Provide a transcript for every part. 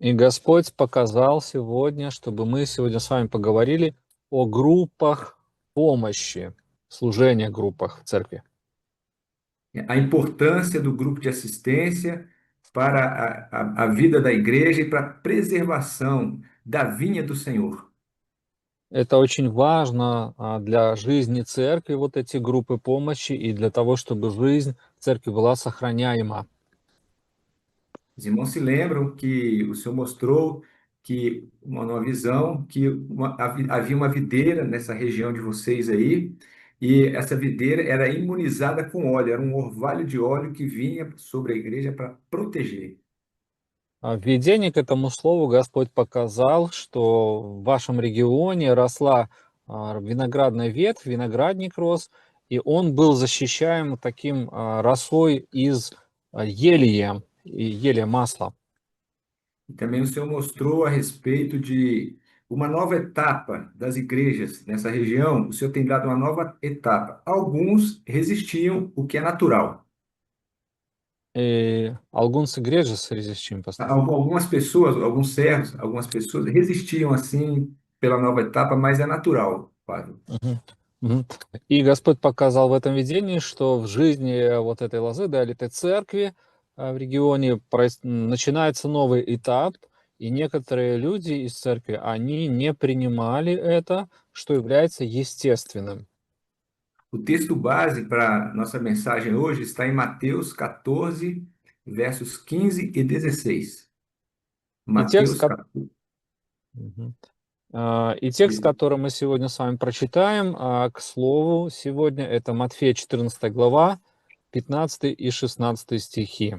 И Господь показал сегодня, чтобы мы сегодня с вами поговорили о группах помощи, служения группах в церкви. A importância do grupo de assistência para a vida da igreja e para a preservação da vinha do Senhor. Это очень важно для жизни церкви, вот эти группы помощи, и для того, чтобы жизнь церкви была сохраняема. Os irmãos se lembram que o Senhor mostrou que uma visão que havia uma videira nessa região de vocês aí, e essa videira era imunizada com óleo, era um orvalho de óleo que vinha sobre a igreja para proteger. В введении к этому слову Господь показал, что в вашем регионе росла виноградная ветвь, виноградник рос, и он был защищаем таким росой из елея, и елея масла. E também o Senhor mostrou a respeito de uma nova etapa das igrejas nessa região. O Senhor tem dado uma nova etapa. Alguns resistiam, o que é natural. И alguns igrejas resistem, pastor. Algumas pessoas, alguns servos, algumas pessoas resistiam assim pela nova etapa, mas é natural, Fábio. Мгм. Мгм. И Господь показал в этом видении, что в жизни вот этой лозы, да, или этой церкви в регионе начинается новый этап, и некоторые люди из церкви, они не принимали это, что является естественным. O texto base para nossa mensagem hoje está em Mateus 14, versos 15 e 16. И текст, Mateus ко- 14. Мгм. И текст, который мы сегодня с вами прочитаем, к слову, сегодня это Матфея 14 глава, 15 и 16 стихи.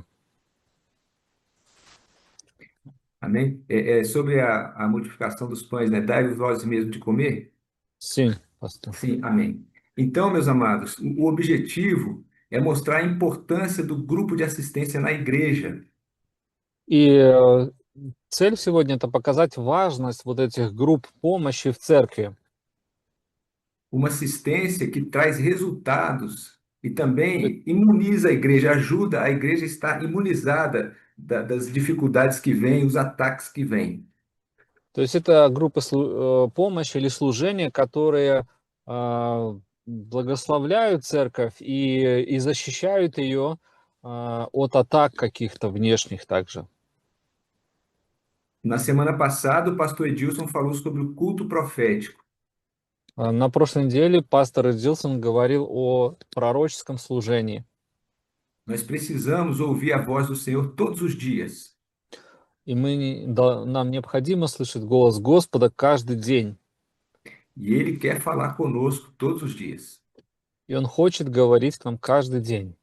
Amém? É sobre a multiplicação dos pães, né? Dai-vos vós mesmo de comer? Sim, pastor. Sim, amém. Então, meus amados, o objetivo é mostrar a importância do grupo de assistência na igreja. И цель сегодня — это показать важность вот этих групп помощи в церкви. Uma assistência que traz resultados e То também imuniza a igreja, ajuda a igreja a estar imunizada das dificuldades que vêm, os ataques que vêm. то есть это группы помощи или служения, которые благословляют церковь и защищают ее от атак каких-то внешних также. Na semana passada, o pastor Edilson falou sobre o culto profético. На прошлой неделе пастор Дилсон говорил о пророческом служении. Nós precisamos ouvir a voz do Senhor todos os dias. И нам необходимо слышать голос Господа каждый день. E Ele quer falar conosco todos os dias. И Он хочет говорить к нам каждый день.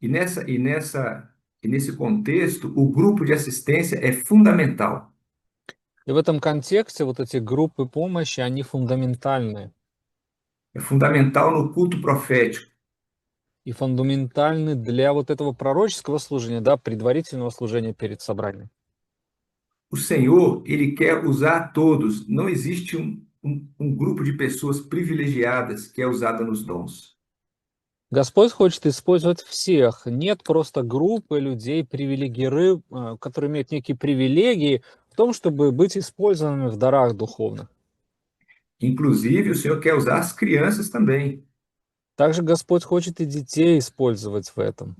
E nessa, e nessa, e nesse contexto, o grupo de assistência é fundamental. И в этом контексте вот эти группы помощи, они фундаментальны. É fundamental no culto profético. И фундаментальны для вот этого пророческого служения, да, предварительного служения перед собранием. O Senhor, Ele quer usar todos. Não existe um grupo de pessoas privilegiadas que é usada nos dons. Господь хочет использовать всех. Нет просто группы людей, которые имеют некие привилегии в том, чтобы быть использованными в дарах духовных. Inclusive, o Senhor quer usar as crianças também. Также Господь хочет и детей использовать в этом.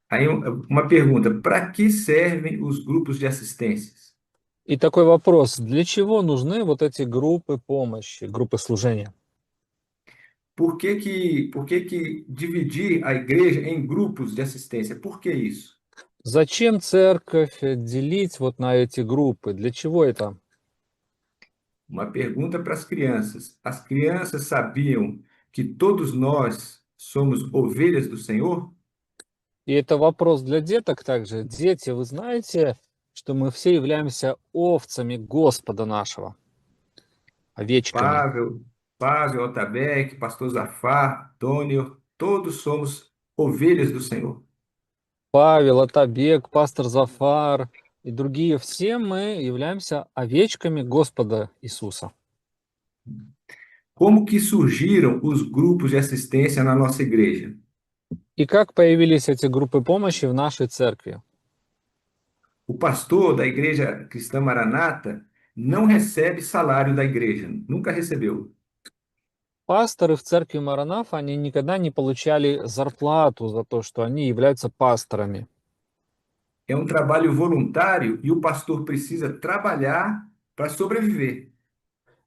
Aí, uma pergunta: para que servem os grupos de assistências? И такой вопрос: для чего нужны вот эти группы помощи, группы служения? Por que que dividir a igreja em grupos de assistência? Por que isso? Зачем церковь делить вот на эти группы? Для чего это? Uma pergunta para as crianças. As crianças sabiam que todos nós somos ovelhas do Senhor? И это вопрос для деток также. Дети, вы знаете, что мы все являемся овцами Господа нашего, овечками. Pavel, Pavel, Otabeck, Pastor Zafar, Tônio, todos somos ovelhas do Senhor. Павел, Атабек, пастор Зафар и другие, все мы являемся овечками Господа Иисуса. Como que surgiram os grupos de assistência na nossa igreja? И как появились эти группы помощи в нашей церкви? o pastor da igreja cristã Maranata não recebe salário da igreja, nunca recebeu. Пасторы в церкви Маранаф, они никогда не получали зарплату за то, что они являются пасторами. É um trabalho voluntário e o pastor precisa trabalhar para sobreviver.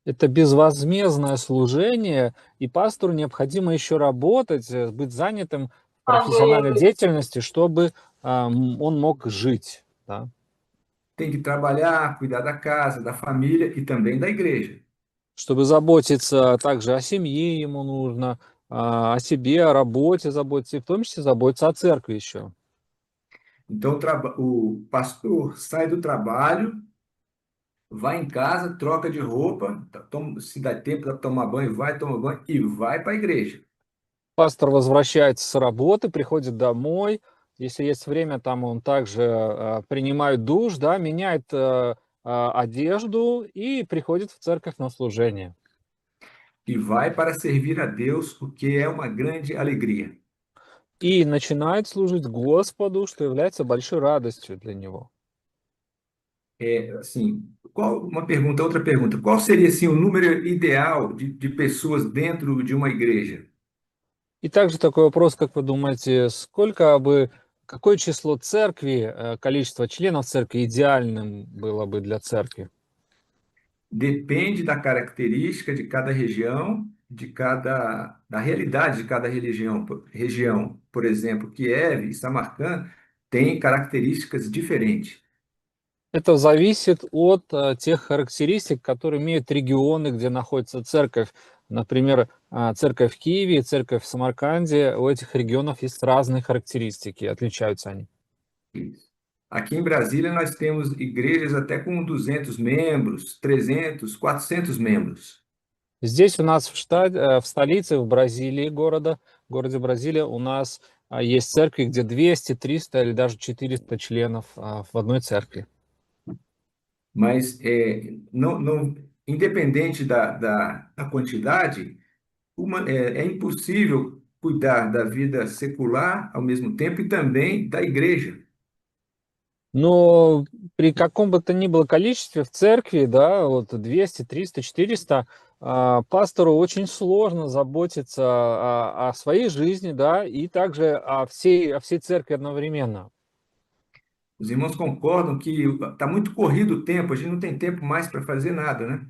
Это безвозмездное служение, и пастору необходимо еще работать, быть занятым в профессиональной деятельности, чтобы он мог жить, да. Tem que trabalhar, cuidar da casa, da família e também da igreja. Чтобы заботиться также о семье ему нужно, о себе, о работе заботиться, и в том числе заботиться о церкви еще. Então, o pastor sai do trabalho, vai em casa, troca de roupa, se dá tempo para tomar banho, vai, toma banho e vai para a igreja. Пастор возвращается с работы, приходит домой. Если есть время, там он также принимает душ, да, меняет одежду и приходит в церковь на служение. E vai para servir a Deus, o que é uma grande alegria. И начинает служить Господу, что является большой радостью для него. É, assim, uma pergunta, outra pergunta. Qual seria assim, o número ideal de pessoas dentro de uma igreja? И также такой вопрос, как вы думаете, какое число церкви, количество членов церкви идеальным было бы для церкви? Depende da característica de cada região, da realidade de cada região. Por exemplo, Kiev e Samarcand têm características diferentes. Это зависит от тех характеристик, которые имеют регионы, где находится церковь. Например, церковь в Киеве, церковь в Самарканде. У этих регионов есть разные характеристики, отличаются они. Aqui em Brasília, nós temos igrejas até com 200 membros, 300, 400 membros. Здесь у нас в столице, в Бразилии городе Бразилия, у нас есть церкви, где 200, 300 или даже 400 членов в одной церкви. Mas, independente da quantidade, é impossível cuidar da vida secular ao mesmo tempo e também da igreja. Но при каком бы то ни было количестве в церкви, да, вот 200, 300, 400, пастору очень сложно заботиться о своей жизни, да, и также о всей церкви одновременно. Os irmãos concordam que está muito corrido o tempo, a gente não tem tempo mais para fazer nada, né?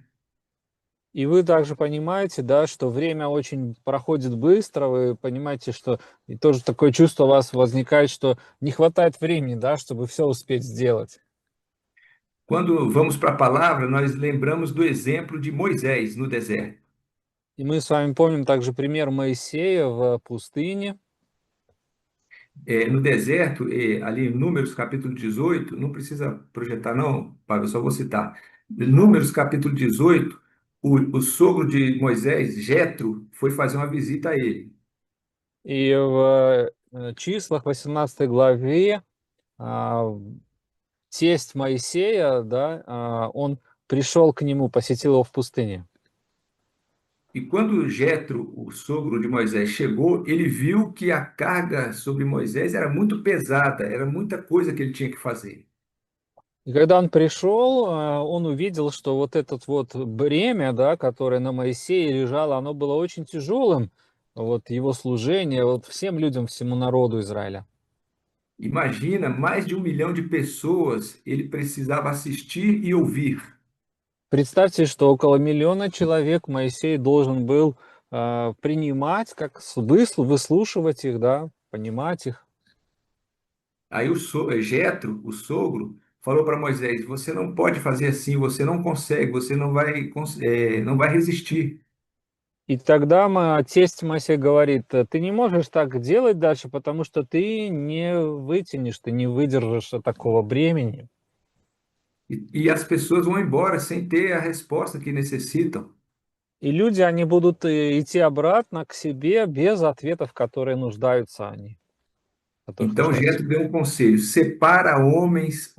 И вы также понимаете, да, что время очень проходит быстро, вы понимаете, что и тоже такое чувство у вас возникает, что не хватает времени, да, чтобы все успеть сделать. Quando vamos para a palavra, nós lembramos do exemplo de Moisés no deserto. И мы с вами помним также пример Моисея в пустыне. No deserto, ali em Números capítulo 18, não precisa projetar não, Pablo, eu só vou citar. Números capítulo 18, o sogro de Moisés, Jetro, foi fazer uma visita a ele. И в числах 18 главе тесть Моисея, да, он пришел к нему, посетил его в пустыне. E quando Jetro, o sogro de Moisés, chegou, ele viu que a carga sobre Moisés era muito pesada, era muita coisa que ele tinha que fazer. И когда он пришел, он увидел, что вот это вот бремя, да, которое на Моисее лежало, оно было очень тяжелым, вот его служение, вот всем людям, всему народу Израиля. Imagina, mais de 1 milhão de pessoas ele precisava assistir e ouvir. Представьте, что около миллиона человек Моисей должен был принимать, как выслушивать их, да, понимать их. Aí Jetro, o sogro, falou para Moisés: você não pode fazer assim, você não consegue, você não vai resistir. И тогда тесть Моисей говорит: ты не можешь так делать дальше, потому что ты не вытянешь, ты не выдержишь такого бремени. E as pessoas vão embora sem ter a resposta que necessitam. И люди, они будут идти обратно к себе без ответов, которые нуждаются они, которых Então нуждаются. Jetro deu um conselho: separa homens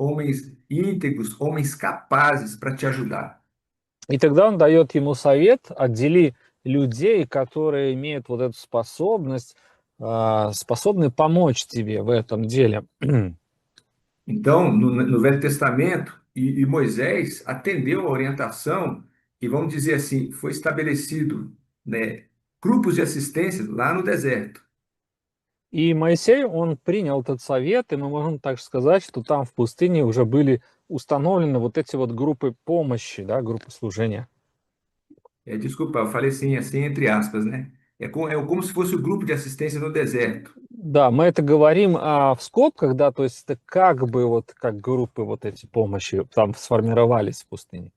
íntegros, homens capazes para te ajudar. И тогда он дает ему совет: отдели людей, которые имеют вот эту способность, способны помочь тебе в этом деле. Então, no Velho Testamento, e Moisés atendeu a orientação e, vamos dizer assim, foi estabelecido, né, grupos de assistência lá no deserto. И Моисей, он принял этот совет, и мы можем также сказать, что там в пустыне уже были установлены вот эти вот группы помощи, да, группы служения. Desculpa, eu falei assim, entre aspas, né? É como se fosse o grupo de assistência no deserto. Да, мы это говорим в скобках, да, то есть это как бы вот как группы вот эти помощи там сформировались в пустыне.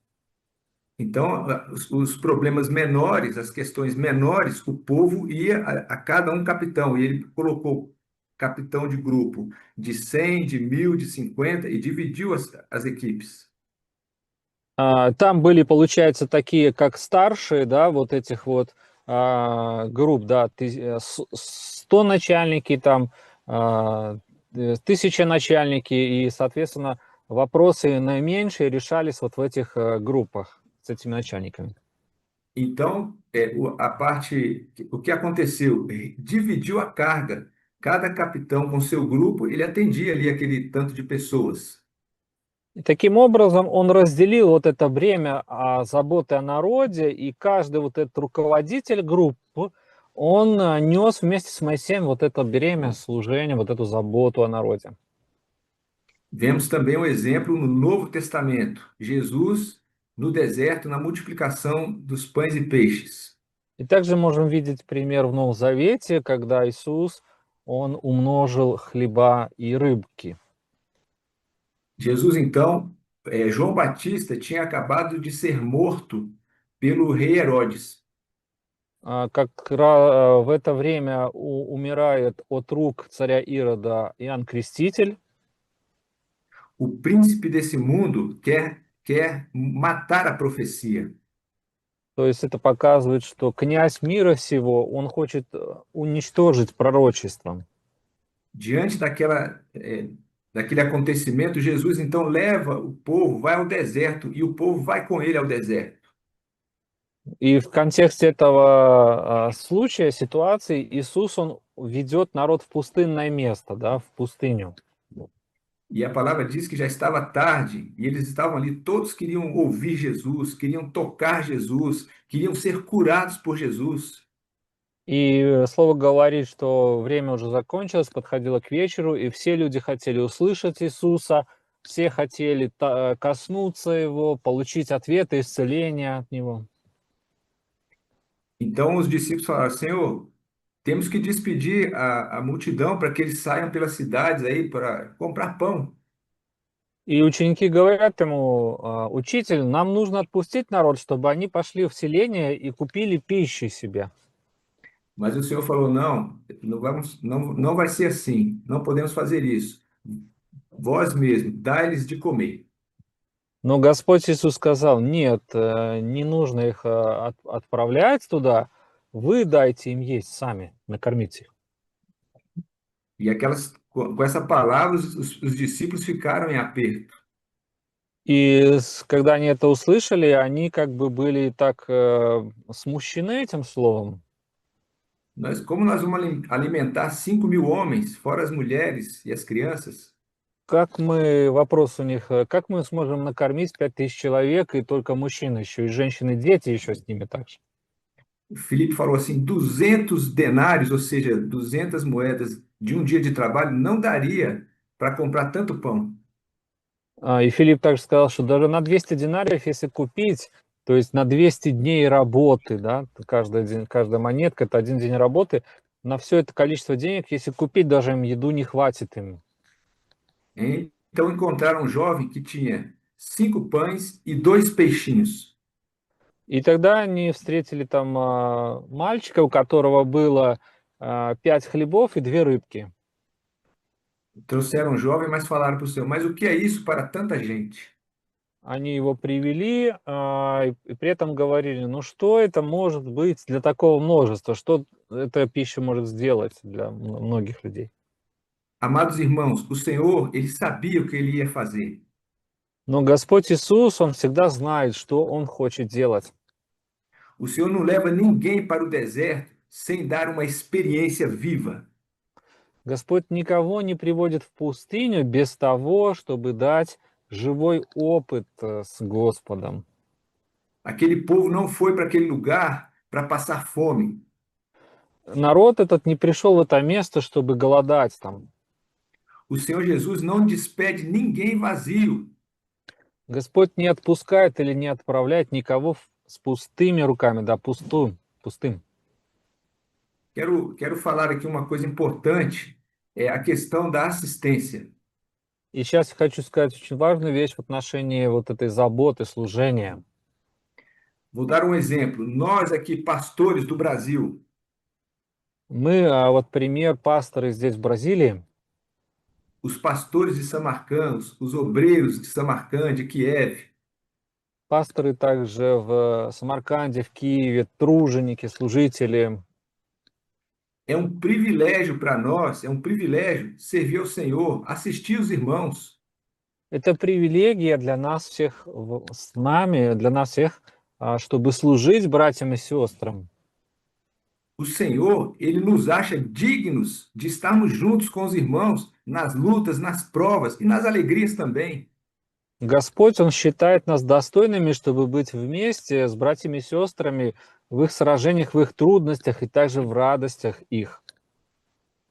Então, os problemas menores, as questões menores, o povo ia a cada um capitão, e ele colocou capitão de grupo de 100, de 1000, de 50 e dividiu as equipes. Там были, получается, такие как старшие, да, вот этих вот групп, да, 100 начальники, там, 1000 начальники, и, соответственно, вопросы наименьшие решались вот в этих группах с этими начальниками. Então, o que aconteceu? Dividiu a carga. Cada capitão com seu grupo, ele atendia ali aquele tanto de pessoas. И таким образом он разделил вот это бремя заботы о народе, и каждый вот этот руководитель группы, он нес вместе с Моисеем вот это бремя служения, вот эту заботу о народе. Vemos também um exemplo no Novo Testamento. Jesus no deserto, na multiplicação dos pães e peixes. И также можем видеть пример в Новом Завете, когда Иисус, он умножил хлеба и рыбки. Jesus, então, João Batista tinha acabado de ser morto pelo rei Herodes. В это время умирает от рук царя Ирода Иоанн Креститель. O príncipe desse mundo quer matar a profecia. То есть это показывает, что князь мира всего, он хочет уничтожить пророчество. Diante daquele acontecimento, Jesus então leva o povo, vai ao deserto, e o povo vai com ele ao deserto. И в контексте этого случая, ситуации, Иисус, он ведет народ в пустынное место, да, в пустыню. E a palavra diz que já estava tarde, e eles estavam ali, todos queriam ouvir Jesus, queriam tocar Jesus, queriam ser curados por Jesus. И слово говорит, что время уже закончилось, подходило к вечеру, и все люди хотели услышать Иисуса, все хотели коснуться Его, получить ответы, исцеления от Него. Então os discípulos falaram: Senhor, temos que despedir a multidão para que eles saiam pelas cidades aí para comprar pão. И ученики говорят ему: «Учитель, нам нужно отпустить народ, чтобы они пошли в селение и купили пищи себе». Mas o Senhor falou: não, não vai ser assim, não podemos fazer isso. Vós mesmos, dai-lhes de comer. Но Господь Иисус сказал: «Нет, не нужно их отправлять туда, вы дайте им есть сами, накормите их». E com essa palavra, os discípulos ficaram em aperto. И когда они это услышали, они как бы были так смущены этим словом. Como nós vamos alimentar 5.000 homens, fora as mulheres e as crianças? Вопрос у них, как мы сможем накормить 5000 человек, и только мужчины еще, и женщины, и дети еще с ними также? O Filipe falou assim: 200 denários, ou seja, 200 moedas de um dia de trabalho, não daria para comprar tanto pão. И Филипп также сказал, что даже на 200 динариев, если купить, то есть на 200 дней работы, да, каждый день, каждая монетка — это 1 день работы, на все это количество денег, если купить, даже им еду не хватит им. Então encontraram um jovem que tinha 5 pães e 2 peixinhos. И тогда они встретили там мальчика, у которого было 5 хлебов и 2 рыбки. Trouxeram um jovem, mas falaram para o Senhor: mas o que é isso para tanta gente? Они его привели, и при этом говорили: ну что это может быть для такого множества, что эта пища может сделать для многих людей. Amados irmãos, o Senhor, ele sabia o que ele ia fazer. Но Господь Иисус, Он всегда знает, что Он хочет делать. O Senhor não leva ninguém para o deserto sem dar uma experiência viva. Господь никого не приводит в пустыню без того, чтобы дать живой опыт с Господом. Aquele povo não foi para aquele lugar para passar fome. Народ этот не пришел в это место, чтобы голодать там. O Senhor Jesus não despede ninguém vazio. Господь не отпускает или не отправляет никого с пустыми руками, да, пустым. Quero falar aqui uma coisa importante, é a questão da assistência. И сейчас я хочу сказать очень важную вещь в отношении вот этой заботы, служения. Vou dar um exemplo. Nós aqui, pastores do Brasil, Мы, вот пример, пасторы здесь в Бразилии, os pastores de Samarcã, os obreiros de Samarcã, de Kiev, пасторы также в Самарканде, в Киеве, труженики, служители. é um privilégio para nós, é um privilégio servir ao Senhor, assistir os irmãos. Это привилегия для нас всех, с нами, для нас всех, чтобы служить братьям и сестрам. O Senhor, ele nos acha dignos de estarmos juntos com os irmãos nas lutas, nas provas e nas alegrias também. Господь, Он считает нас достойными, чтобы быть вместе с братьями и сестрами в их сражениях, в их трудностях и также в радостях их.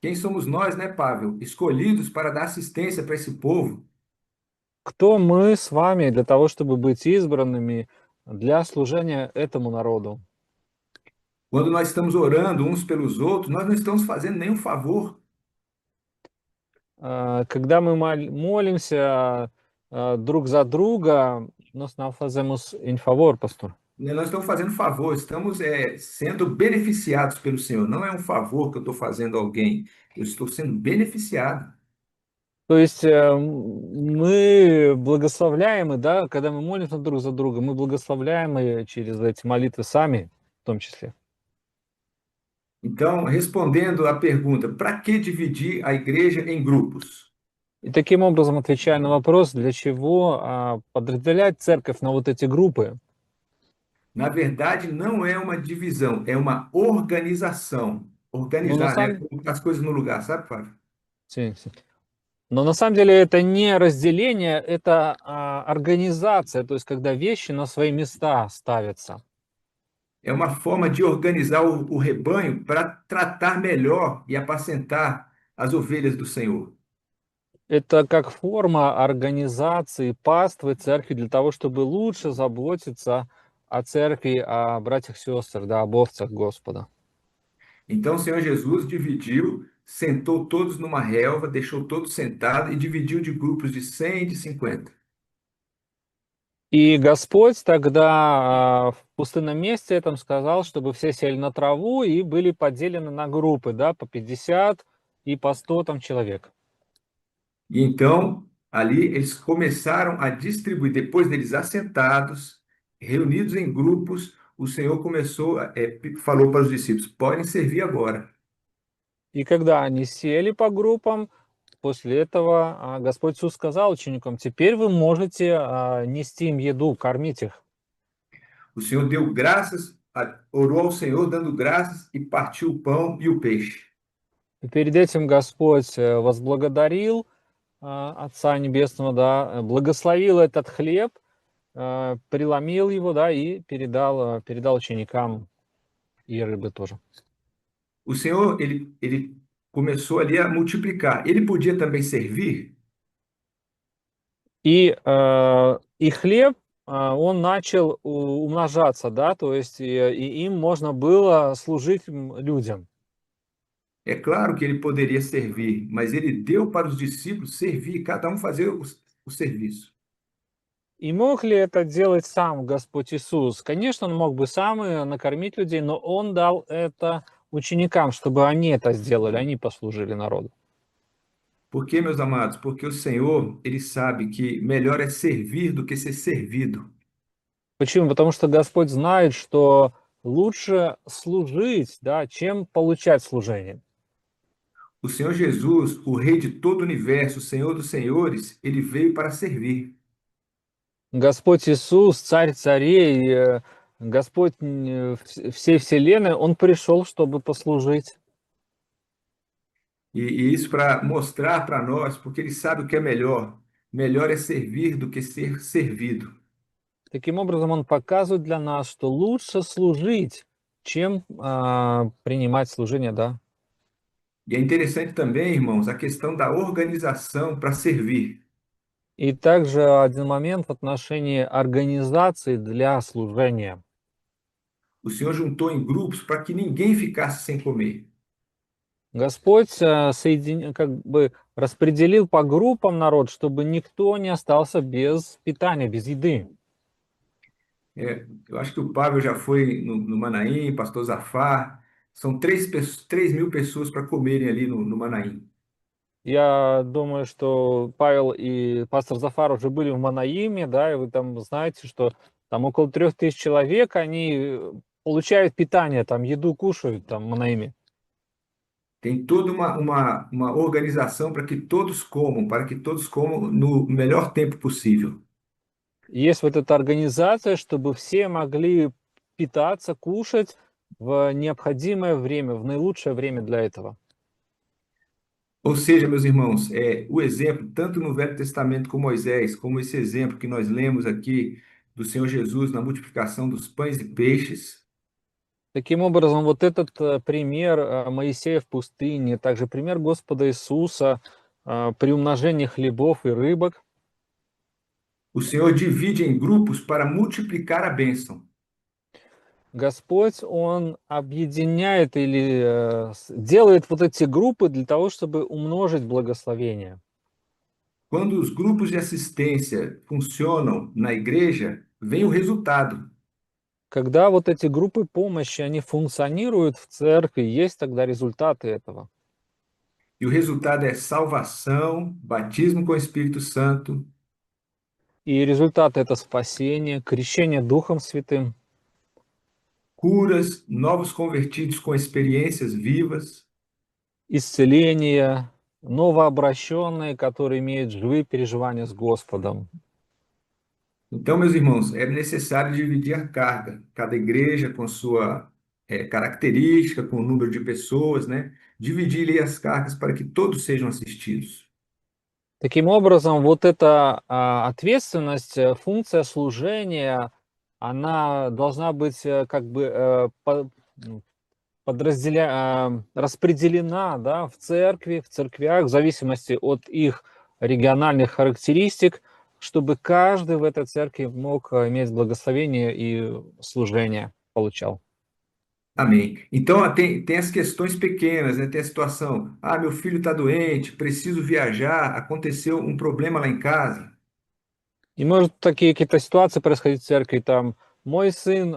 Quem somos nós, né, Pavel? Escolhidos para dar assistência para esse povo. Кто мы с вами для того, чтобы быть избранными для служения этому народу? Quando nós estamos orando uns pelos outros, nós não estamos fazendo nenhum favor. Когда мы молимся друг за друга, nós não fazemos em favor, pastor. Né? Nós estamos fazendo favor, estamos sendo beneficiados pelo Senhor. Não é um favor que eu estou fazendo a alguém, eu estou sendo beneficiado. То есть мы благословляемы, да, когда мы молимся друг за друга, мы благословляемы через эти молитвы сами, в том числе. Então, respondendo à pergunta, para que dividir a igreja em grupos? И таким образом, отвечая на вопрос, для чего подразделять церковь на вот эти группы, Na verdade, não é uma divisão, é uma organização. но на Organizar, né? самом, Colocar as coisas no lugar, sabe, Fábio? Sim, sim. Но на самом деле это не разделение, это организация, то есть когда вещи на свои места ставятся. É uma forma de organizar o rebanho para tratar melhor e apacentar as ovelhas do Senhor. Это как форма организации паствы церкви для того, чтобы лучше заботиться о церкви, о братьях и сестрах, да, об овцах Господа. Então o Senhor Jesus dividiu, sentou todos numa relva, deixou todos sentados e dividiu de grupos de 100 e de 50. И Господь тогда в пустынном месте этом сказал, чтобы все сели на траву и были поделены на группы, да, по 50 и по 100 там человек. E então, ali eles começaram a distribuir, depois deles assentados, reunidos em grupos, o Senhor falou para os discípulos: podem servir agora. И когда они сели по группам, после этого Господь Иисус сказал ученикам: теперь вы можете нести им еду, кормить их. O Senhor deu graças, orou ao Senhor dando graças e partiu o pão e o peixe. И перед этим Господь возблагодарил Отца Небесного, да, благословил этот хлеб, преломил его, да, и передал ученикам, и рыбы тоже. O Senhor, ele começou ali a multiplicar. Ele podia também servir? И хлеб, он начал умножаться, да, то есть и им можно было служить людям. É claro que ele poderia servir, mas ele deu para os discípulos servir, cada um fazer o serviço. И мог ли это делать сам Господь Иисус? Конечно, Он мог бы сам накормить людей, но Он дал это ученикам, чтобы они это сделали, они послужили народу. Por quê, meus amados? Porque o Senhor, ele sabe que melhor é servir do que ser servido. Почему? Потому что Господь знает, что лучше служить, да, чем получать служение. O Senhor Jesus, o Rei de todo o universo, o Senhor dos senhores, ele veio para servir. Господь Иисус, Царь царей, Господь всей вселенной, Он пришел, чтобы послужить. E isso para mostrar para nós, porque ele sabe o que é melhor. Melhor é servir do que ser servido. Таким образом, он показывает для нас, что лучше служить, чем принимать служение, да. E é interessante também, irmãos, a questão da organização para servir. И также один момент в отношении организации для служения. O Senhor juntou em grupos para que ninguém ficasse sem comer. Господь как бы распределил по группам народ, чтобы никто не остался без питания, без еды. Eu acho que o Pablo já foi no Manaim, pastor Zafar. São 3.000 pessoas para comerem ali no Manaim. Я думаю, что Павел и пастор Зафар уже были в Манаиме, да, и вы там знаете, что там около 3000 человек, они получают питание, там еду кушают там в Манаиме. Tem toda uma organização para que todos comam no melhor tempo possível. И есть вот эта организация, чтобы все могли питаться, кушать в необходимое время, в наилучшее время для этого. Ou seja, meus irmãos, o exemplo, tanto no Velho Testamento com Moisés, como esse exemplo que nós lemos aqui do Senhor Jesus na multiplicação dos pães e peixes, Таким образом, вот этот пример Моисея в пустыне, также пример Господа Иисуса при умножении хлебов и рыбок, o Senhor divide em grupos para multiplicar a bênção. Господь, Он объединяет или делает вот эти группы для того, чтобы умножить благословение. Quando os grupos de assistência funcionam na igreja, vem o resultado. Когда вот эти группы помощи, они функционируют в церкви, есть тогда результаты этого. E o resultado é salvação, batismo com o Espírito Santo, И результат это спасение, крещение Духом Святым, curas, novos convertidos com experiências vivas. исцеление, новообращенные, которые имеют живые переживания с Господом. Então, meus irmãos, é necessário dividir a carga, cada igreja com sua característica, com o número de pessoas, né? Dividir ali as cargas para que todos sejam assistidos. Таким образом, вот эта ответственность, функция служения, она должна быть как бы распределена, да, в церкви, в церквях, в зависимости от их региональных характеристик, чтобы каждый в этой церкви мог иметь благословение и служение получал. Amém. Então, tem as questões pequenas, né? Tem a situação, meu filho está doente, preciso viajar, aconteceu um problema lá em casa. И может такие какие-то ситуации происходить в церкви, там, мой сын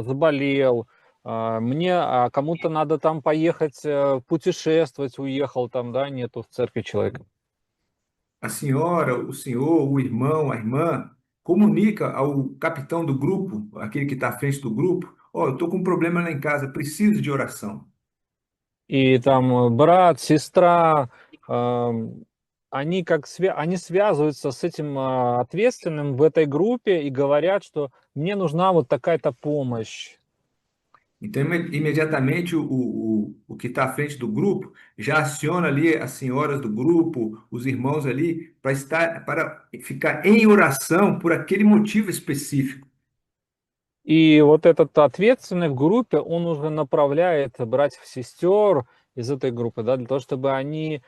заболел, кому-то надо там поехать, путешествовать, уехал там, да, нету в церкви человека. A senhora, o senhor, o irmão, a irmã, comunica ao capitão do grupo, aquele que está à frente do grupo, eu estou com um problema lá em casa, preciso de oração. И там брат, сестра, они они связываются с этим ответственным в этой группе и говорят, что мне нужна вот такая-то помощь. Então, imediatamente, o que está à frente do grupo já aciona ali as senhoras do grupo, os irmãos ali, para ficar em oração por aquele motivo específico. И вот этот ответственный в группе, он уже направляет братьев-сестер из этой группы, да, для того, чтобы они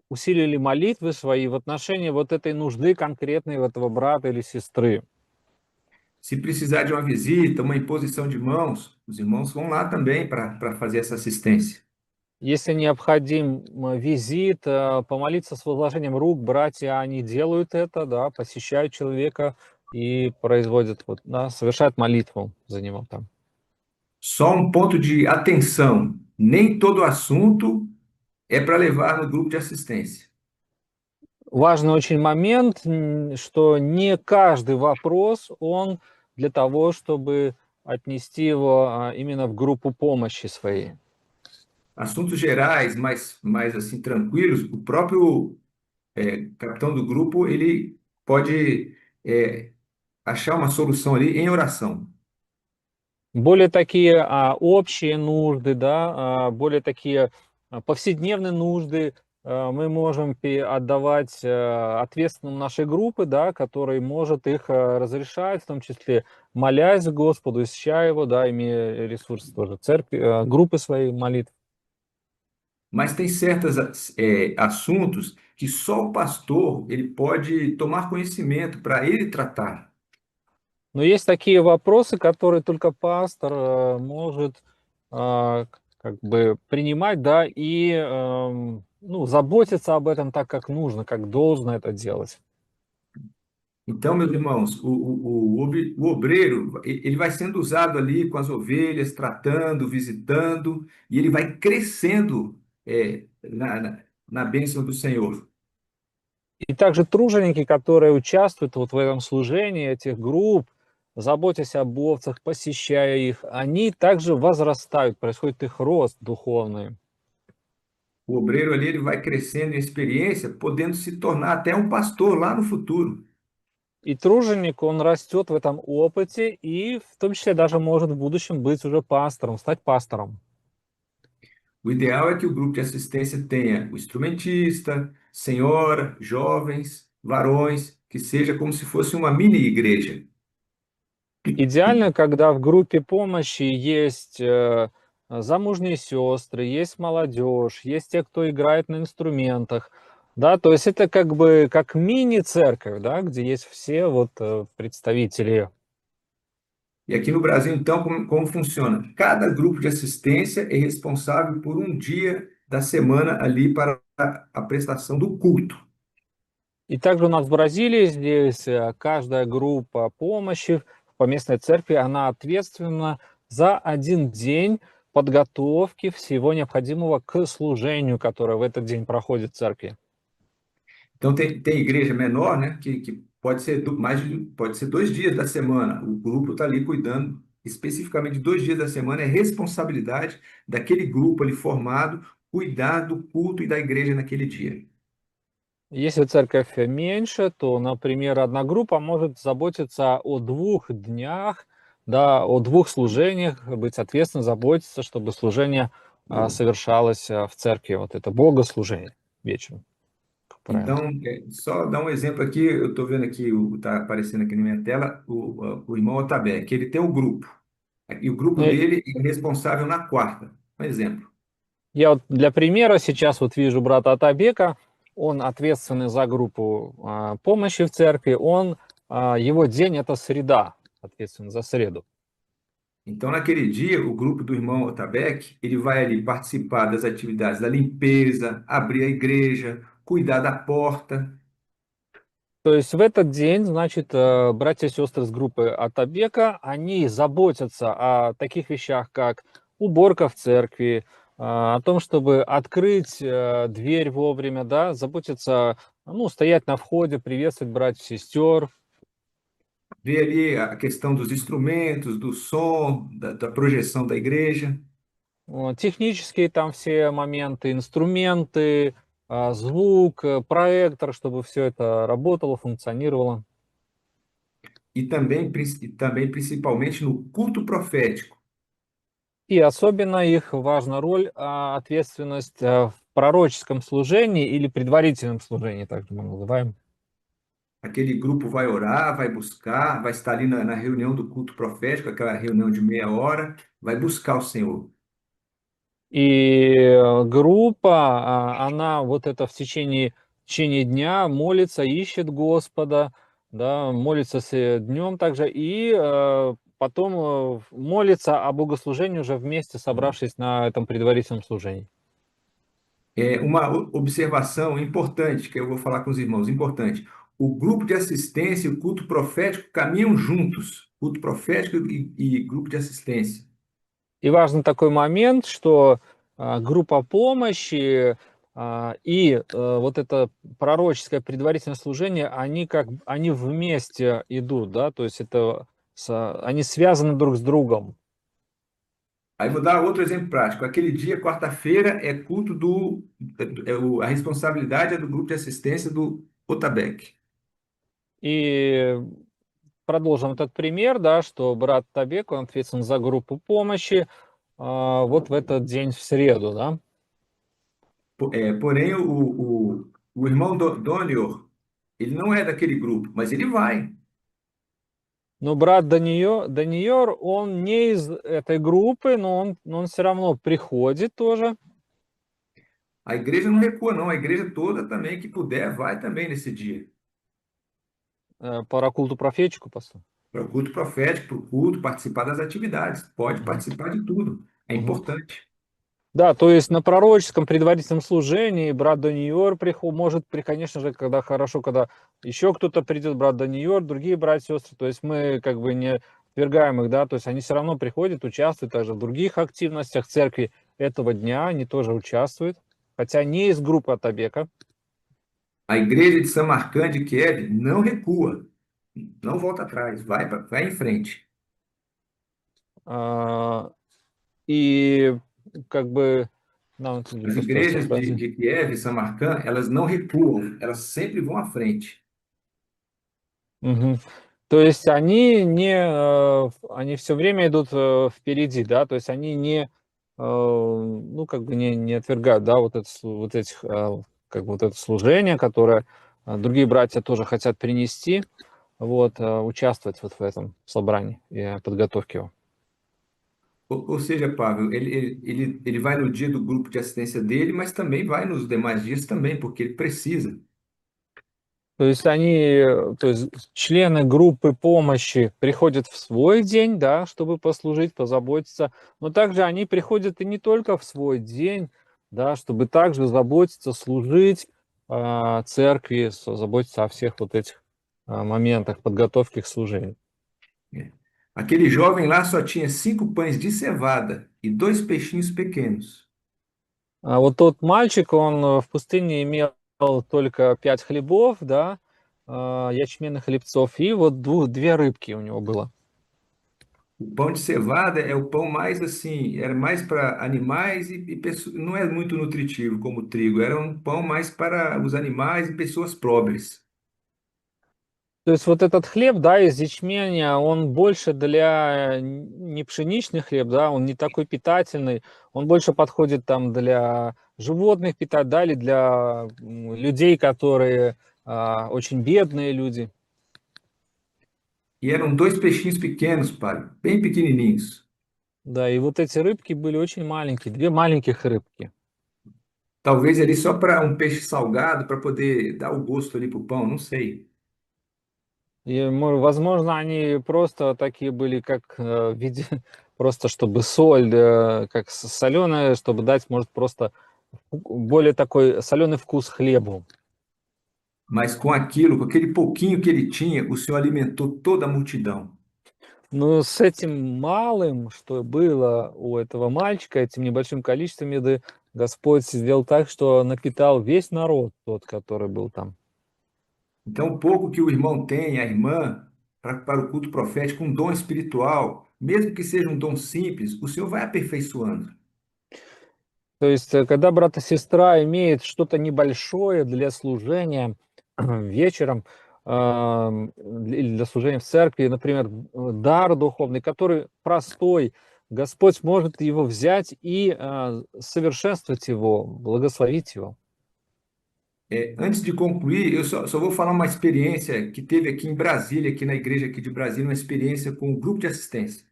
усилили молитвы свои в отношении вот этой нужды конкретной у этого брата или сестры. Se precisar de uma visita, uma imposição de mãos, os irmãos vão lá também para fazer essa assistência. Если необходим визит, помолиться с возложением рук, братья, они делают это, да, посещают человека и производят, вот, да, совершают молитву за него там. Só um ponto de atenção: nem todo assunto é para levar no grupo de assistência. Важный очень момент, что не каждый вопрос, он для того, чтобы отнести его именно в группу помощи своей. Assuntos gerais, mais assim, tranquilos, o próprio capitão do grupo, ele pode achar uma solução ali em oração. Более такие общие нужды, да, более такие повседневные нужды мы можем отдавать ответственным нашей группы, да, который может их разрешать, в том числе молясь Господу, ища Его, да, имея ресурсы тоже церкви, группы своей молитв. Mas tem certos assuntos que só o pastor ele pode tomar conhecimento para ele tratar. Но есть такие вопросы, которые только пастор может как бы принимать, да, и ну, заботиться об этом так, как нужно, как должно это делать. Então, meus irmãos, o obreiro, ele vai sendo usado ali com as ovelhas, tratando, visitando, e ele vai crescendo na bênção do Senhor. И также труженики, которые участвуют вот в этом служении этих групп, заботясь об овцах, посещая их, они также возрастают, происходит их рост духовный. O obreiro ali, ele vai crescendo em experiência, podendo se tornar até um pastor lá no futuro. И труженик, он растет в этом опыте и в том числе даже может в будущем быть уже пастором, стать пастором. O ideal é que o grupo de assistência tenha o instrumentista, senhora, jovens, varões, que seja como se fosse uma mini igreja. Идеально, когда в группе помощи есть замужние сестры, есть молодежь, есть те, кто играет на инструментах, да, то есть это как бы как мини-церковь, да, где есть все вот представители. E aqui no Brasil, então, como funciona? Cada grupo de assistência é responsável por um dia da semana ali para a prestação do culto. И также у нас в Бразилии здесь каждая группа помощи в поместной церкви, она ответственна за один день подготовки всего необходимого к служению, которое в этот день проходит в церкви. Então, tem igreja menor, né, que pode ser pode ser 2 dias da semana. O grupo está ali cuidando especificamente de 2 dias da semana. É responsabilidade daquele grupo ali formado cuidar do culto e da igreja naquele dia. Если церковь меньше, то, например, одна группа может заботиться о 2 днях, да, о 2 служениях, быть ответственно, заботиться, чтобы служение совершалось в церкви. Вот это богослужение вечером, как правило. Então, só dar um exemplo aqui, eu estou vendo aqui, está aparecendo aqui na minha tela, o irmão Otabé, que ele tem um grupo, e o grupo Ну, dele é responsável na quarta. Um exemplo. я вот для примера сейчас вот вижу брата Атабека, он ответственный за группу помощи в церкви, его день это среда, ответственный за среду. Então, naquele dia, o grupo do irmão Otabeck, ele vai ali participar das atividades da limpeza, abrir a igreja, cuidar da porta. То есть в этот день, значит, братья и сестры с группы Атабека, они заботятся о таких вещах, как уборка в церкви, о том, чтобы открыть дверь вовремя, да, заботиться, ну, стоять на входе, приветствовать братьев и сестер. Ver ali a questão dos instrumentos, do som, da projeção da igreja. Технические там все моменты, инструменты, звук, проектор, чтобы все это работало, функционировало. E também, principalmente, no culto profético. И особенно их важна роль, ответственность в пророческом служении или предварительном служении, также мы называем. Aquele grupo vai orar, vai buscar, vai estar ali na reunião do culto profético, aquela reunião de meia hora, vai buscar o Senhor. И группа, она вот это в течение дня молится, ищет Господа, да, молится днем также, и потом молится о богослужении уже вместе, собравшись на этом предварительном служении. Uma observação importante que eu vou falar com os irmãos, importante. O grupo de assistência e o culto profético caminham juntos, culto profético e grupo de assistência. И важный такой момент, что группа помощи и вот это пророческое предварительное служение, они вместе идут, да, то есть они связаны друг с другом. Aí vou dar outro exemplo prático. Aquele dia, quarta-feira, é culto a responsabilidade é do grupo de assistência do Otabec. И продолжим этот пример, да, что брат Табек, он ответственен за группу помощи вот в этот день, в среду, да. Porém, o irmão Donior, ele não é daquele grupo, mas ele vai. Но брат Даниор, он не из этой группы, но он все равно приходит тоже A igreja não recua, não. A igreja toda também, que puder, vai também nesse dia. para культу профетику, пастор. Para o culto profético, para o culto, participar das atividades. Pode Мгм. participar de tudo. É Мгм. importante. Да, то есть на пророческом предварительном служении брат Даниор может, конечно же, когда хорошо, когда еще кто-то придет, брат Даниор, другие братья и сестры, то есть мы как бы не отвергаем их, да, то есть они все равно приходят, участвуют также в других активностях церкви этого дня, они тоже участвуют, хотя не из группы Атабека. A igreja de Samarcã de Kiev não recua, não volta atrás, vai em frente. А, И как бы, não, entendi, As pastor, essa igrejas frase. de Kiev e Samarcã, elas não recuam, elas sempre vão à frente. Мгм. То есть они они все время идут впереди, да, то есть они ну, как бы не отвергают, да, вот этих, как бы вот это служение, которое другие братья тоже хотят принести, вот, участвовать вот в этом собрании и подготовке его. Ou seja, Pavel, ele vai no dia do grupo de assistência dele, mas também vai nos demais dias também, porque ele precisa. То есть то есть члены группы помощи приходят в свой день, да, чтобы послужить, позаботиться, но также они приходят и не только в свой день, да, чтобы также заботиться, служить церкви, заботиться о всех вот этих моментах подготовки к служению. É. Aquele jovem lá só tinha 5 pães de cevada e 2 peixinhos pequenos. А вот тот мальчик, он в пустыне имел только 5 хлебов, да, ячменных хлебцов, и вот две рыбки у него было. O pão de cevada é o pão mais assim, era mais para animais não é muito nutritivo como o trigo, era um pão mais para os animais e pessoas pobres. То есть вот этот хлеб, да, из ячменя, он больше для не пшеничный хлеб, да, он не такой питательный, он больше подходит там для животных питать, да, или для людей, которые очень бедные люди. E eram 2 peixinhos pequenos, pai, bem pequenininhos. Да, и вот эти рыбки были очень маленькие, две маленьких рыбки. Talvez ali só para um peixe salgado, para poder dar o gosto ali para o pão, não sei. И, возможно, они просто такие были, как в виде, просто чтобы соль, как соленая, чтобы дать, может, просто более такой соленый вкус хлебу. Mas com aquilo, com aquele pouquinho que ele tinha, o Senhor alimentou toda a multidão. Но с этим малым, что было у этого мальчика, этим небольшим количеством еды, Господь сделал так, что напитал весь народ, тот, который был там. Então, o pouco que o irmão tem, a irmã, para o culto profético, um dom espiritual, mesmo que seja um dom simples, o Senhor vai aperfeiçoando. То есть, когда брат и сестра имеют что-то небольшое для служения вечером, или для служения в церкви, например, дар духовный, который простой, Господь может его взять и совершенствовать его, благословить его. Antes de concluir, eu só vou falar uma experiência que teve aqui em Brasília, aqui na igreja aqui de Brasília, uma experiência com o grupo de assistência.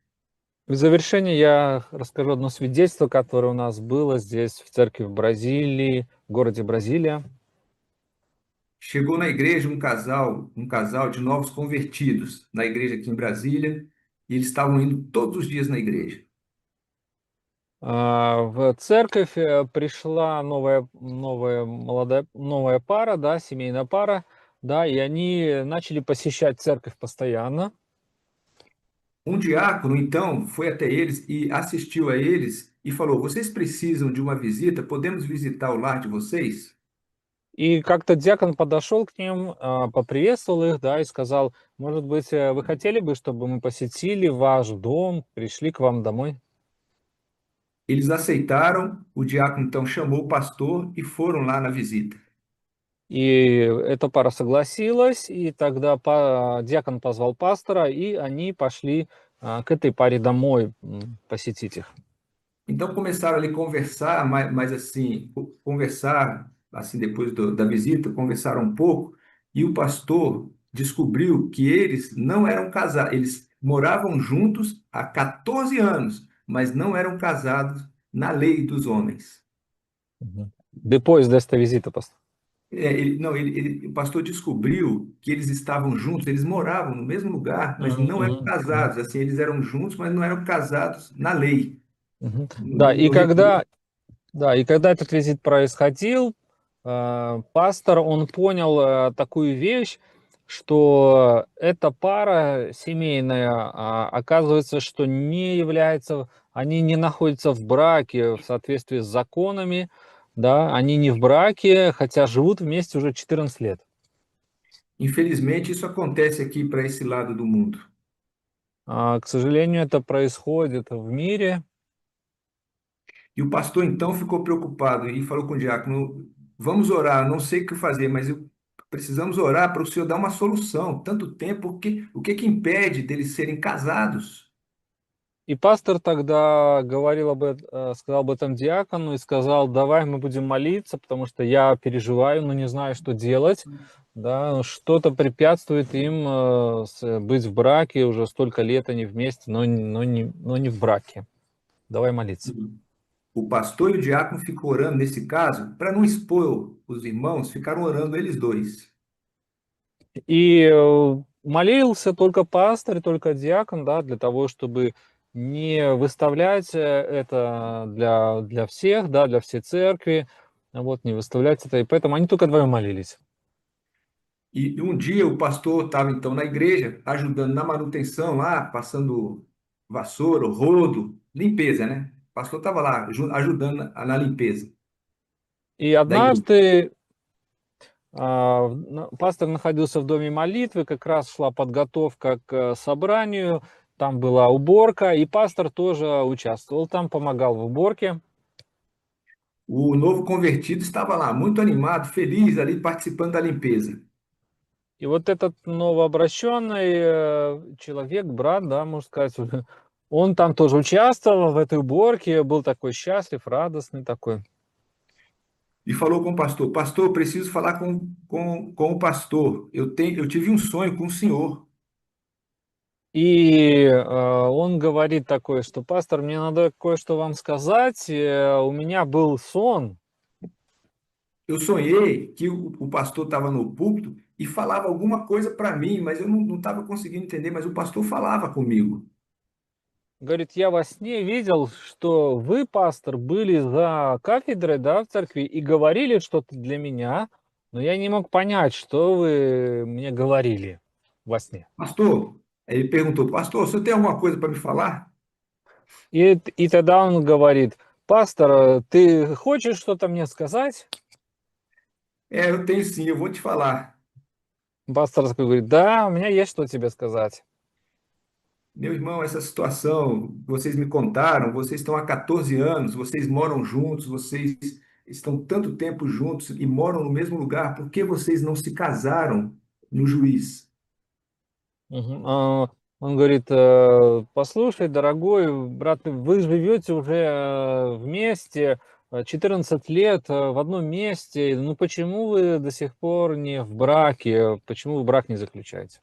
В завершение я расскажу одно свидетельство, которое у нас было здесь, в церкви в Бразилии, в городе Бразилия. Chegou na igreja um casal de novos convertidos na igreja aqui em Brasília, e eles estavam indo todos os dias na igreja. В церковь пришла новая пара, да, семейная пара, да, и они начали посещать церковь постоянно. Um diácono, então, foi até eles e assistiu a eles e falou: Vocês precisam de uma visita? Podemos visitar o lar de vocês? И как-то диакон подошел к ним, поприветствовал их, да, и сказал, может быть, вы хотели бы, чтобы мы посетили ваш дом, пришли к вам домой? Eles aceitaram, o diácono então chamou o pastor e foram lá na visita. И эта пара согласилась, и тогда диакон позвал пастора, и они пошли к этой паре домой посетить их. Então começaram ali a conversar, mas assim, conversar assim depois da visita, conversaram um pouco, e o pastor descobriu que eles não eram casados, eles moravam juntos há 14 anos, mas não eram casados na lei dos homens. Мгм. Depois desta visita, pastor. Não, o pastor descobriu que eles estavam juntos, eles moravam no mesmo lugar, mas Мгм, não eram мгм, мгм, casados. Assim, eles eram juntos, mas não eram casados na lei. мгм. No, Да, no, и no rigor. когда, да, и когда этот визит происходил, пастор, он понял такую вещь, что эта пара семейная, оказывается, что не является, они не naходятся в bраке в соответствии с законами, да, они не в браке, хотя живут вместе уже 14 лет. Infelizmente, isso acontece aqui para esse lado do mundo. К сожалению, это происходит в мире. E o pastor então ficou preocupado e falou com o diácono: vamos orar, não sei o que fazer, mas precisamos orar para o senhor dar uma solução. Tanto tempo, o que que impede deles serem casados? И пастор тогда говорил сказал об этом диакону и сказал: давай мы будем молиться, потому что я переживаю, но не знаю, что делать. Да, что-то препятствует им быть в браке, уже столько лет они вместе, но не в браке. Давай молиться. O pastor e o diácono ficam orando nesse caso, para não expor os irmãos, ficaram orando eles dois. И молился только пастор, и только диакон, да, для того, чтобы не выставлять это для всех, да, для всей церкви, вот, не выставлять это, и поэтому они только вдвоем молились. E um dia o pastor estava então na igreja, ajudando na manutenção lá, passando vassoura, rodo, limpeza, né? O pastor estava lá ajudando na limpeza И da igreja. однажды пастор находился в доме молитвы, как раз шла подготовка к собранию, там была уборка, и пастор тоже участвовал там, помогал в уборке. O novo convertido estava lá, muito animado, feliz ali, participando da limpeza. И вот этот новообращенный человек, брат, да, можно сказать, он там тоже участвовал в этой уборке, был такой счастлив, радостный такой. E falou com o pastor: Pastor, eu preciso falar com o pastor. Eu tive um sonho com o senhor. И он говорит такое, что пастор, мне надо кое-что вам сказать, у меня был сон. Eu sonhei que o pastor estava no púlpito e falava alguma coisa para mim, mas eu não estava conseguindo entender, mas o pastor falava comigo. Говорит, я во сне видел, что вы, пастор, были за кафедрой, да, в церкви и говорили что-то для меня, но я не мог понять, что вы мне говорили во сне. Pastor, ele perguntou: Pastor, você tem alguma coisa para me falar? И тогда он говорит, пастор, ты хочешь что-то мне сказать? É, eu tenho sim, eu vou te falar. Пастор такой говорит, да, у меня есть что тебе сказать. Meu irmão, essa situação, vocês me contaram, vocês estão há 14 anos, vocês moram juntos, vocês estão tanto tempo juntos e moram no mesmo lugar, por que vocês não se casaram no juiz? Мгм. Он говорит, послушай, дорогой брат, вы живете уже вместе 14 лет в одном месте, ну почему вы до сих пор не в браке, почему вы брак не заключаете?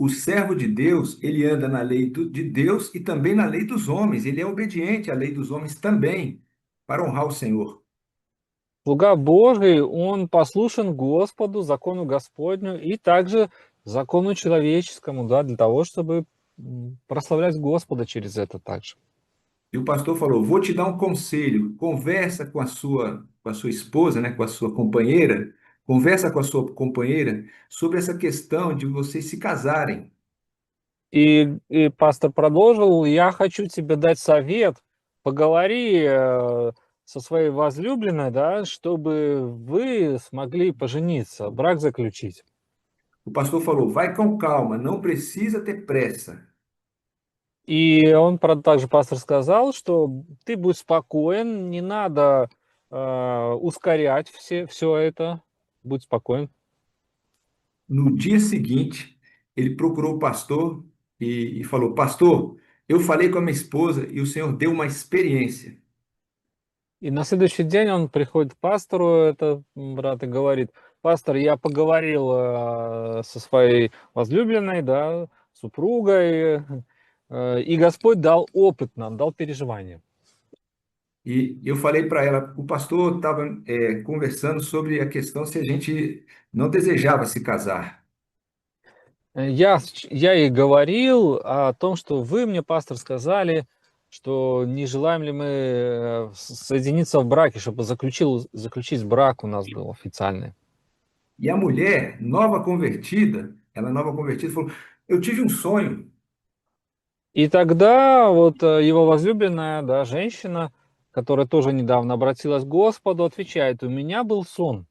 O servo de Deus, ele anda na lei de Deus e também na lei dos homens, ele é obediente à lei dos homens também, para honrar o Senhor. Слуга Божий, он послушен Господу, закону Господню и также закону человеческому, да, для того, чтобы прославлять Господа через это также. E o pastor falou: Vou te dar um conselho, conversa com a sua esposa, né, com a sua companheira, conversa com a sua companheira sobre essa questão de vocês se casarem. И пастор продолжил, я хочу тебе дать совет, поговори со своей возлюбленной, да, чтобы вы смогли пожениться, брак заключить. O pastor falou: Vai com calma, não precisa ter pressa. И он, правда, также пастор сказал, что ты будь спокоен, не надо ускорять все это, будь спокоен. No dia seguinte, ele procurou o pastor e falou: Pastor, Eu falei com a minha esposa e o Senhor deu uma experiência. И на следующий день он приходит к пастору, это брат, и говорит: пастор, я поговорил со своей возлюбленной, да, супругой, и Господь дал опыт нам, дал переживание. E eu falei para ela, o pastor estava conversando sobre a questão se a gente não desejava se casar. Я ей говорил о том, что вы мне, pastор, сказали, что не желаем ли мы соединиться в браке, чтобы заключить брак у нас был официальный. E a mulher, nova convertida, ela nova convertida, falou: Eu tive um sonho. И тогда вот его возлюбленная, да, женщина, которая тоже недавно обратилась к Господу, отвечает: у меня был сон.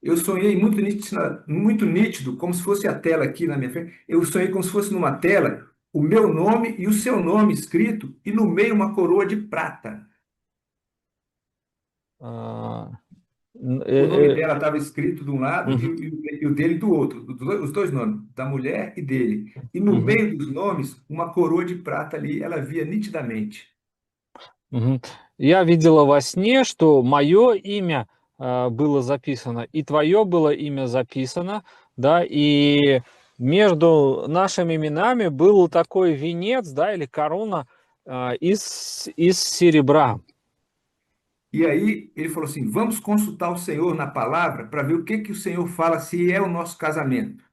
Eu sonhei muito nítido, como se fosse a tela aqui na minha frente. Eu sonhei como se fosse numa tela o meu nome e o seu nome escrito, e no meio uma coroa de prata. А, O nome dela estava escrito de um lado Мгм, e o dele do outro, os dois nomes, da mulher e dele. E no мгм, meio dos nomes, uma coroa de prata ali, ela via nitidamente. мгм. Я видела во сне, что мое имя было записано, и твое было имя записано, да, и между нашими именами был такой венец, да, или корона из серебра. E aí ele falou assim: vamos consultar o Senhor na palavra para ver o que que o Senhor fala se é o nosso casamento.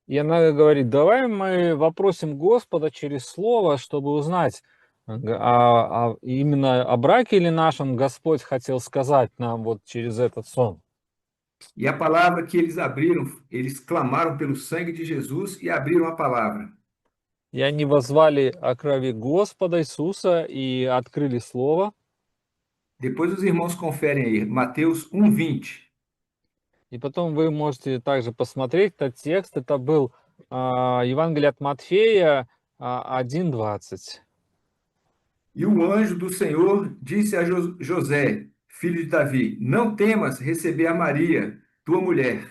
И она говорит: давай мы вопросим Господа через слово, чтобы узнать, именно о браке ли нашем Господь хотел сказать нам вот через этот сон. E a palavra que eles abriram, eles clamaram pelo sangue de Jesus e abriram a palavra. И они воззвали о крови Господа Иисуса и открыли слово. Depois os irmãos conferem aí, Mateus 1:20. И потом вы можете также посмотреть этот текст. Это был Евангелие от Матфея 1:20. E o anjo do Senhor disse a José, filho de Davi: Não temas receber a Maria, tua mulher,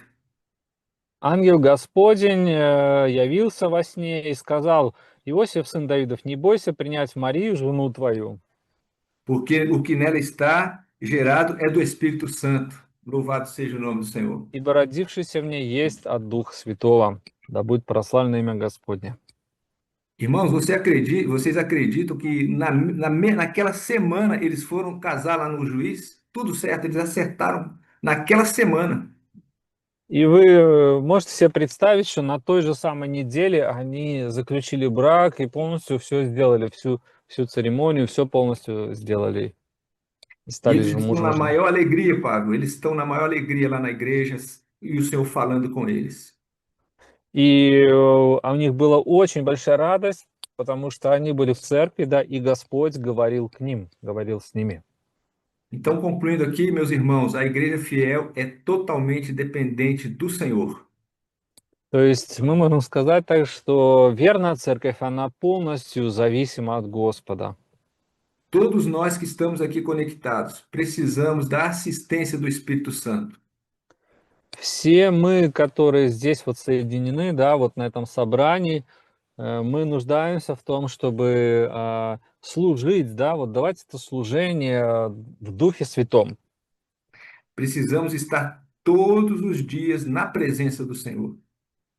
Ангел Господень явился во сне и сказал: Иосиф, сын Давидов, не бойся принять Марию, жену твою, porque o que nela está gerado é do Espírito Santo. Louvado seja o nome do Senhor. ибо родившийся в ней есть от Духа Святого. Да будет прославлено имя Господне. Irmãos, vocês acreditam que naquela semana eles foram casar lá no juiz? Tudo certo, eles acertaram naquela semana. И вы можете себе представить, что на той же самой неделе они заключили брак и полностью все сделали, всю церемонию, все полностью сделали и E стали eles же estão мужем и na женой. maior alegria, Pablo. Eles estão na maior alegria lá na igreja e o Senhor falando com eles. И у них была очень большая радость, потому что они были в церкви, да, и Господь говорил к ним, говорил с ними. Então, concluindo aqui, meus irmãos, a igreja fiel é totalmente dependente do Senhor. То есть мы можем сказать так, что верная церковь, она полностью зависима от Господа. Todos nós que estamos aqui conectados precisamos da assistência do Espírito Santo. Все мы, которые здесь вот соединены, да, вот на этом собрании, мы нуждаемся в том, чтобы служить, да, вот давать это служение в Духе Святом. Precisamos estar todos os dias na presença do Senhor.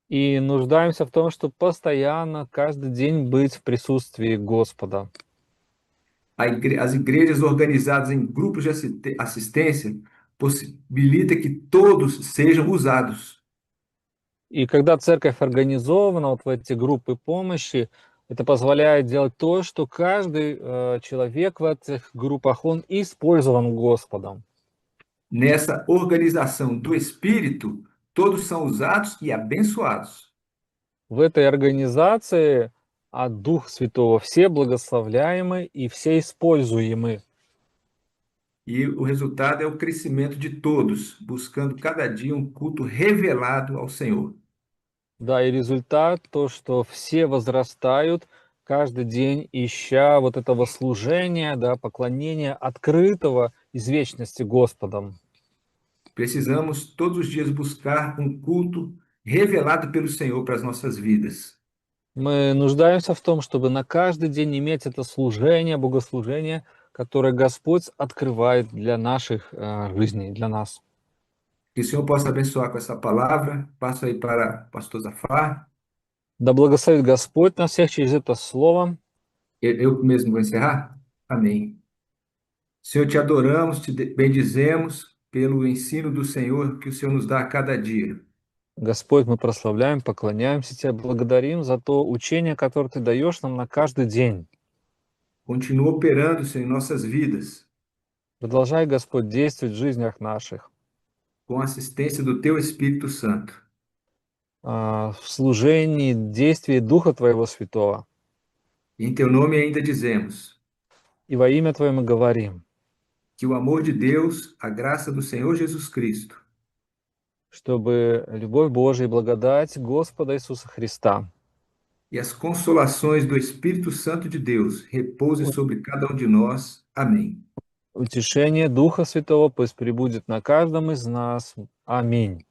И нуждаемся в том, чтобы постоянно, каждый день быть в присутствии Господа. As igrejas organizadas em grupos de assistência possibilita que todos sejam usados. И когда церковь организована, вот в эти группы помощи, это позволяет делать то, что каждый человек в этих группах, он использован Господом. Nessa organização do Espírito, todos são usados e abençoados. В этой организации от Духа Святого все благословляемы и все используемы. E o resultado é o crescimento de todos, buscando cada dia um culto revelado ao Senhor. Да, и результат то, что все возрастают каждый день, ища вот этого служения, да, поклонения открытого из вечности Господом. Precisamos todos os dias buscar um culto revelado pelo Senhor para as nossas vidas. Мы нуждаемся в том, чтобы на каждый dень иметь это служение, богослужение, которое Господь открывает для наших жизней, для нас. Que o Senhor possa abençoar com essa palavra. Passo aí para o pastor Zafar. Да благословит Господь нас всех через это слово. Eu mesmo vou encerrar? Amém. Senhor, te adoramos, bendizemos pelo ensino do Senhor que o Senhor nos dá a cada dia. Господь, мы прославляем, поклоняемся Тебе, благодарим за то учение, которое Ты даешь нам на каждый день. Continua operando, Senhor, em nossas vidas, Продолжай, Господь, действовать в жизнях наших, com a assistência do Teu Espírito Santo. в служении, действии Духа Твоего Святого. E em Teu nome ainda dizemos И во имя Твое мы говорим, que o amor de Deus, a graça do Senhor Jesus Cristo чтобы любовь Божия и благодать Господа Иисуса Христа, e as consolações do Espírito Santo de Deus repouse sobre cada um de nós. Amém. утешение Духа Святого пусть пребудет на каждом из нас. Аминь.